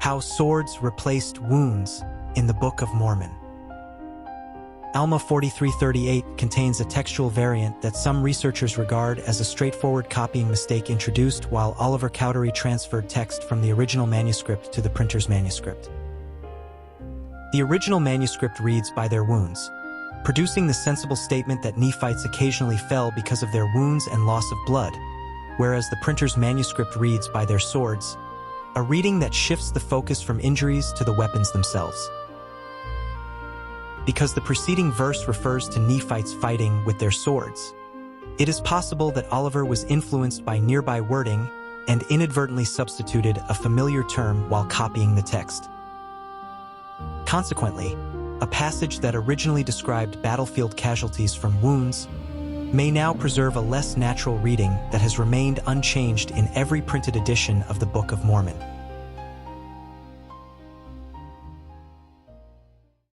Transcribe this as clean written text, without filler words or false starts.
How swords replaced wounds in the Book of Mormon. Alma 4338 contains a textual variant that some researchers regard as a straightforward copying mistake introduced while Oliver Cowdery transferred text from the original manuscript to the printer's manuscript. The original manuscript reads by their wounds, producing the sensible statement that Nephites occasionally fell because of their wounds and loss of blood, whereas the printer's manuscript reads by their swords, a reading that shifts the focus from injuries to the weapons themselves. Because the preceding verse refers to Nephites fighting with their swords, it is possible that Oliver was influenced by nearby wording and inadvertently substituted a familiar term while copying the text. Consequently, a passage that originally described battlefield casualties from wounds may now preserve a less natural reading that has remained unchanged in every printed edition of the Book of Mormon.